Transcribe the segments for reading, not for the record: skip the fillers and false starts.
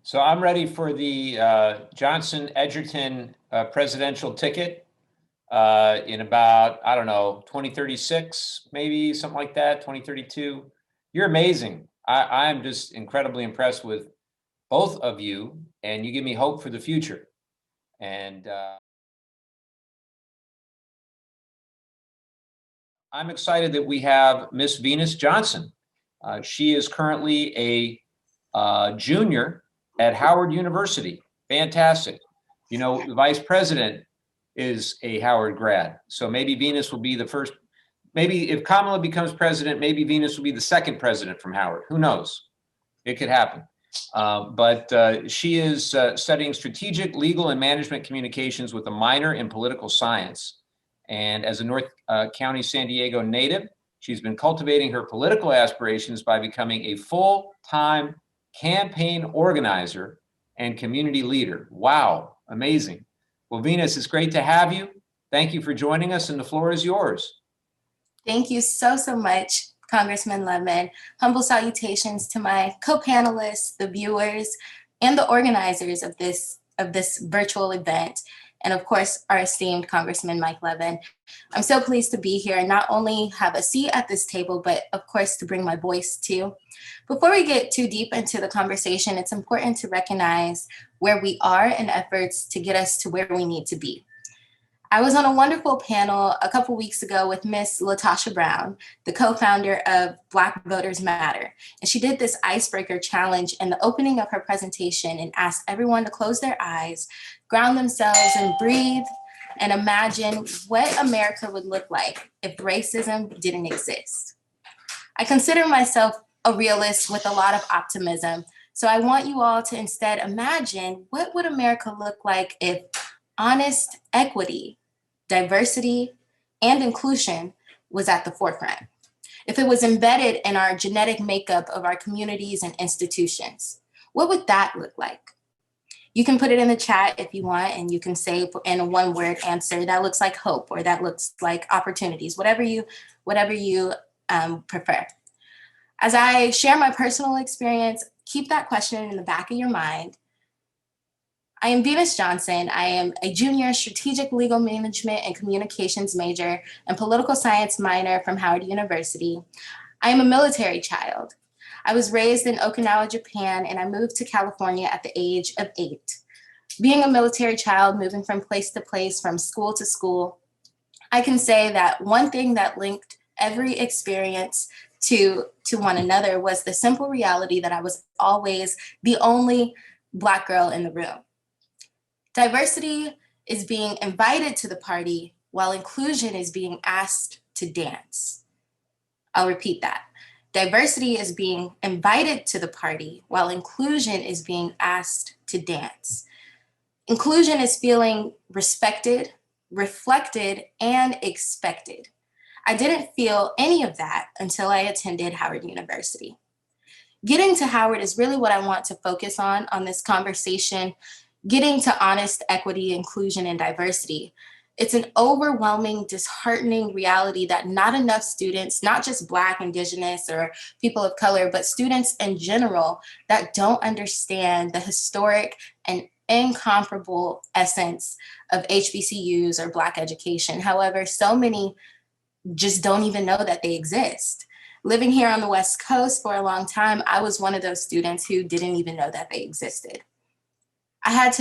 So I'm ready for the Johnson-Edgerton presidential ticket in about, I don't know, 2036, maybe something like that, 2032. You're amazing. I'm just incredibly impressed with both of you, and you give me hope for the future. And I'm excited that we have Miss Venus Johnson. She is currently a junior at Howard University. Fantastic. You know, the vice president is a Howard grad. So maybe Venus will be the first. Maybe if Kamala becomes president, maybe Venus will be the second president from Howard. Who knows? It could happen. But she is studying strategic, legal, and management communications with a minor in political science. And as a North County, San Diego native, she's been cultivating her political aspirations by becoming a full-time campaign organizer and community leader. Wow, amazing. Well, Venus, it's great to have you. Thank you for joining us, and the floor is yours. Thank you so much, Congressman Levin. Humble salutations to my co-panelists, the viewers, and the organizers of this virtual event, and of course, our esteemed Congressman Mike Levin. I'm so pleased to be here and not only have a seat at this table, but of course, to bring my voice too. Before we get too deep into the conversation, it's important to recognize where we are in efforts to get us to where we need to be. I was on a wonderful panel a couple weeks ago with Miss LaTosha Brown, the co-founder of Black Voters Matter. And she did this icebreaker challenge in the opening of her presentation and asked everyone to close their eyes, ground themselves and breathe and imagine what America would look like if racism didn't exist. I consider myself a realist with a lot of optimism. So I want you all to instead imagine what would America look like if honest equity, diversity, and inclusion was at the forefront. If it was embedded in our genetic makeup of our communities and institutions, what would that look like? You can put it in the chat if you want, and you can say in a one-word answer, that looks like hope, or that looks like opportunities, whatever you prefer. As I share my personal experience, keep that question in the back of your mind. I am Venus Johnson. I am a junior strategic legal management and communications major and political science minor from Howard University. I am a military child. I was raised in Okinawa, Japan, and I moved to California at the age of 8. Being a military child, moving from place to place, from school to school, I can say that one thing that linked every experience to one another was the simple reality that I was always the only Black girl in the room. Diversity is being invited to the party while inclusion is being asked to dance. I'll repeat that. Diversity is being invited to the party while inclusion is being asked to dance. Inclusion is feeling respected, reflected, and expected. I didn't feel any of that until I attended Howard University. Getting to Howard is really what I want to focus on this conversation. Getting to honest equity, inclusion, and diversity. It's an overwhelming, disheartening reality that not enough students, not just Black, Indigenous, or people of color, but students in general that don't understand the historic and incomparable essence of HBCUs or Black education. However, so many just don't even know that they exist. Living here on the West Coast for a long time, I was one of those students who didn't even know that they existed. I had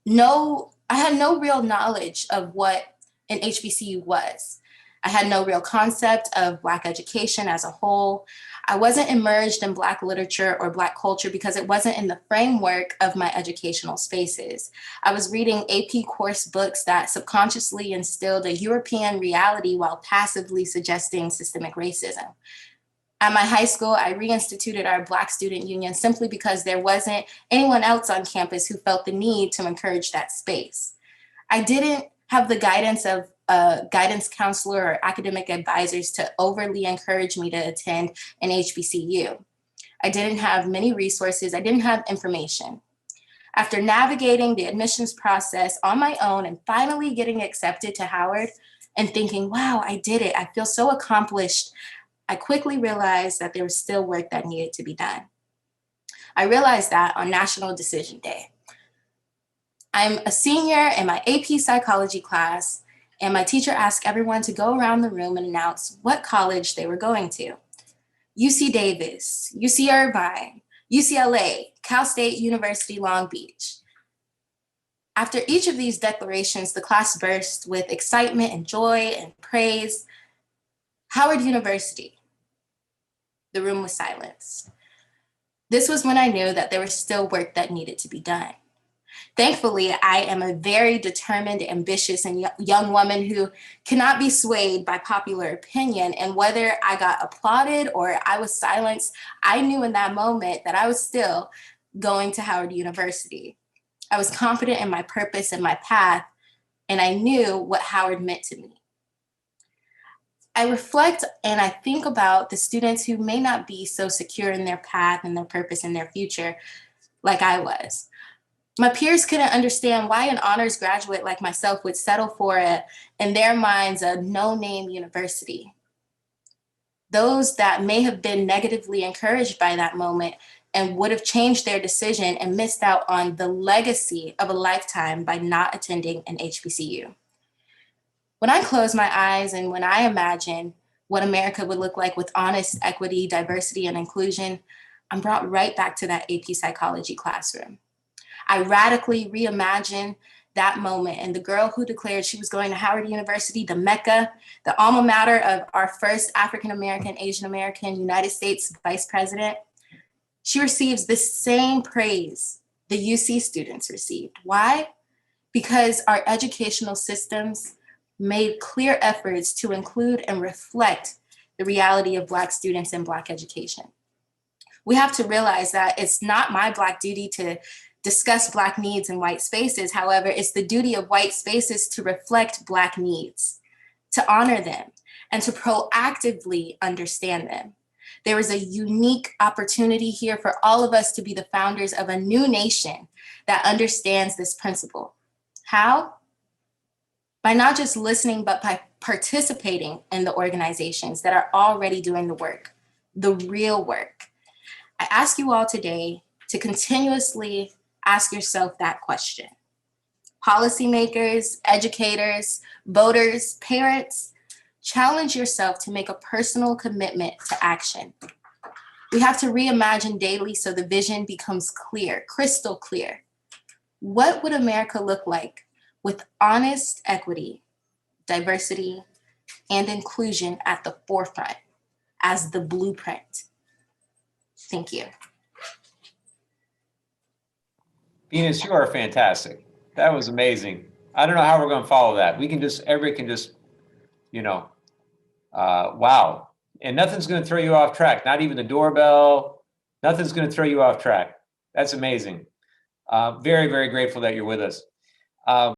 no real knowledge of what an HBCU was. I had no real concept of Black education as a whole. I wasn't immersed in Black literature or Black culture because it wasn't in the framework of my educational spaces. I was reading AP course books that subconsciously instilled a European reality while passively suggesting systemic racism. At my high school, I reinstituted our Black Student Union simply because there wasn't anyone else on campus who felt the need to encourage that space. I didn't have the guidance of a guidance counselor or academic advisors to overly encourage me to attend an HBCU. I didn't have many resources. I didn't have information. After navigating the admissions process on my own and finally getting accepted to Howard and thinking, wow, I did it. I feel so accomplished. I quickly realized that there was still work that needed to be done. I realized that on National Decision Day. I'm a senior in my AP psychology class, and my teacher asked everyone to go around the room and announce what college they were going to. UC Davis, UC Irvine, UCLA, Cal State University, Long Beach. After each of these declarations, the class burst with excitement and joy and praise. Howard University. The room was silenced. This was when I knew that there was still work that needed to be done. Thankfully, I am a very determined, ambitious, and young woman who cannot be swayed by popular opinion. And whether I got applauded or I was silenced, I knew in that moment that I was still going to Howard University. I was confident in my purpose and my path, and I knew what Howard meant to me. I reflect and I think about the students who may not be so secure in their path and their purpose and their future like I was. My peers couldn't understand why an honors graduate like myself would settle for in their minds, a no-name university. Those that may have been negatively encouraged by that moment and would have changed their decision and missed out on the legacy of a lifetime by not attending an HBCU. When I close my eyes and when I imagine what America would look like with honest equity, diversity, and inclusion, I'm brought right back to that AP psychology classroom. I radically reimagine that moment and the girl who declared she was going to Howard University, the Mecca, the alma mater of our first African-American, Asian-American United States Vice President. She receives the same praise the UC students received. Why? Because our educational systems made clear efforts to include and reflect the reality of Black students in Black education. We have to realize that it's not my Black duty to discuss Black needs in white spaces. However, it's the duty of white spaces to reflect Black needs, to honor them, and to proactively understand them. There is a unique opportunity here for all of us to be the founders of a new nation that understands this principle. How? By not just listening, but by participating in the organizations that are already doing the work, the real work. I ask you all today to continuously ask yourself that question. Policymakers, educators, voters, parents, challenge yourself to make a personal commitment to action. We have to reimagine daily so the vision becomes clear, crystal clear. What would America look like with honest equity, diversity, and inclusion at the forefront as the blueprint? Thank you. Venus, you are fantastic. That was amazing. I don't know how we're going to follow that. Everybody can just, wow. And nothing's going to throw you off track. Not even the doorbell. Nothing's going to throw you off track. That's amazing. Very, very grateful that you're with us.